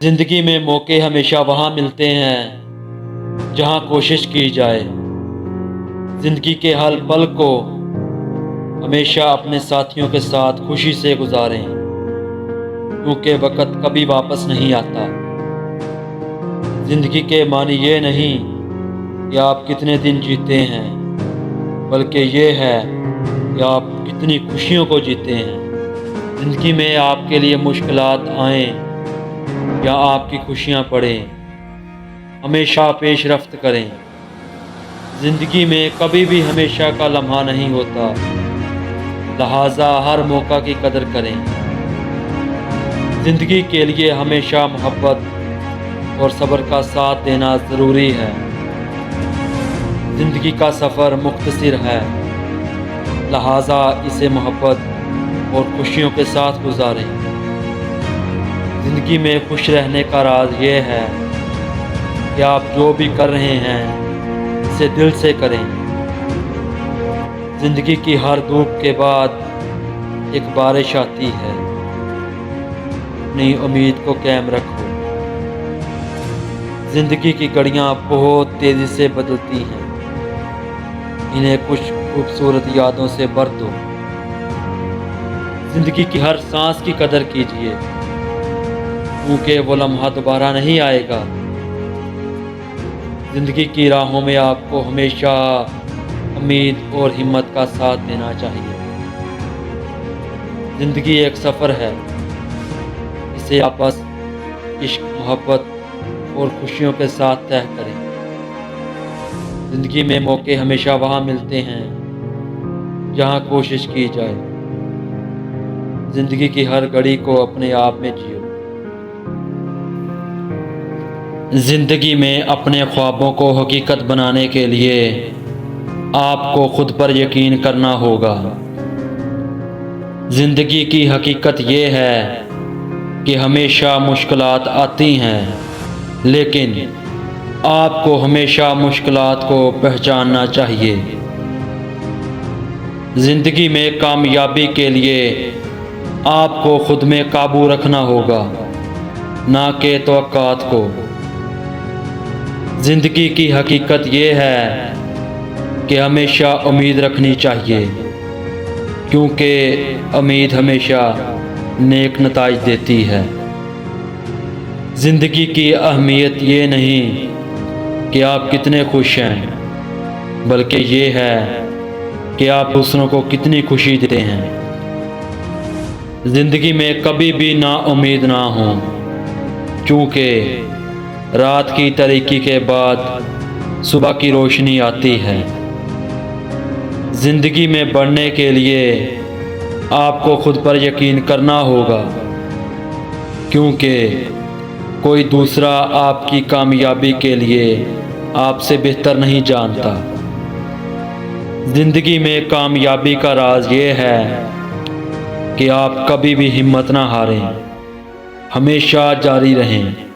زندگی میں موقع ہمیشہ وہاں ملتے ہیں جہاں کوشش کی جائے۔ زندگی کے ہر پل کو ہمیشہ اپنے ساتھیوں کے ساتھ خوشی سے گزاریں، کیونکہ وقت کبھی واپس نہیں آتا۔ زندگی کے معنی یہ نہیں کہ آپ کتنے دن جیتے ہیں، بلکہ یہ ہے کہ آپ کتنی خوشیوں کو جیتے ہیں۔ زندگی میں آپ کے لیے مشکلات آئیں یا آپ کی خوشیاں پڑیں، ہمیشہ پیش رفت کریں۔ زندگی میں کبھی بھی ہمیشہ کا لمحہ نہیں ہوتا، لہٰذا ہر موقع کی قدر کریں۔ زندگی کے لیے ہمیشہ محبت اور صبر کا ساتھ دینا ضروری ہے۔ زندگی کا سفر مختصر ہے، لہٰذا اسے محبت اور خوشیوں کے ساتھ گزاریں۔ زندگی میں خوش رہنے کا راز یہ ہے کہ آپ جو بھی کر رہے ہیں اسے دل سے کریں۔ زندگی کی ہر دھوپ کے بعد ایک بارش آتی ہے، اپنی امید کو قائم رکھو۔ زندگی کی گھڑیاں بہت تیزی سے بدلتی ہیں، انہیں کچھ خوبصورت یادوں سے بھر دو۔ زندگی کی ہر سانس کی قدر کیجیے، کیونکہ وہ لمحہ دوبارہ نہیں آئے گا۔ زندگی کی راہوں میں آپ کو ہمیشہ امید اور ہمت کا ساتھ دینا چاہیے۔ زندگی ایک سفر ہے، اسے آپ بس عشق، محبت اور خوشیوں کے ساتھ طے کریں۔ زندگی میں موقع ہمیشہ وہاں ملتے ہیں جہاں کوشش کی جائے۔ زندگی کی ہر گھڑی کو اپنے آپ میں جیو۔ زندگی میں اپنے خوابوں کو حقیقت بنانے کے لیے آپ کو خود پر یقین کرنا ہوگا۔ زندگی کی حقیقت یہ ہے کہ ہمیشہ مشکلات آتی ہیں، لیکن آپ کو ہمیشہ مشکلات کو پہچاننا چاہیے۔ زندگی میں کامیابی کے لیے آپ کو خود میں قابو رکھنا ہوگا، نہ کہ توقعات کو۔ زندگی کی حقیقت یہ ہے کہ ہمیشہ امید رکھنی چاہیے، کیونکہ امید ہمیشہ نیک نتائج دیتی ہے۔ زندگی کی اہمیت یہ نہیں کہ آپ کتنے خوش ہیں، بلکہ یہ ہے کہ آپ دوسروں کو کتنی خوشی دیتے ہیں۔ زندگی میں کبھی بھی نا امید نہ ہوں، کیونکہ رات کی تاریکی کے بعد صبح کی روشنی آتی ہے۔ زندگی میں بڑھنے کے لیے آپ کو خود پر یقین کرنا ہوگا، کیونکہ کوئی دوسرا آپ کی کامیابی کے لیے آپ سے بہتر نہیں جانتا۔ زندگی میں کامیابی کا راز یہ ہے کہ آپ کبھی بھی ہمت نہ ہاریں، ہمیشہ جاری رہیں۔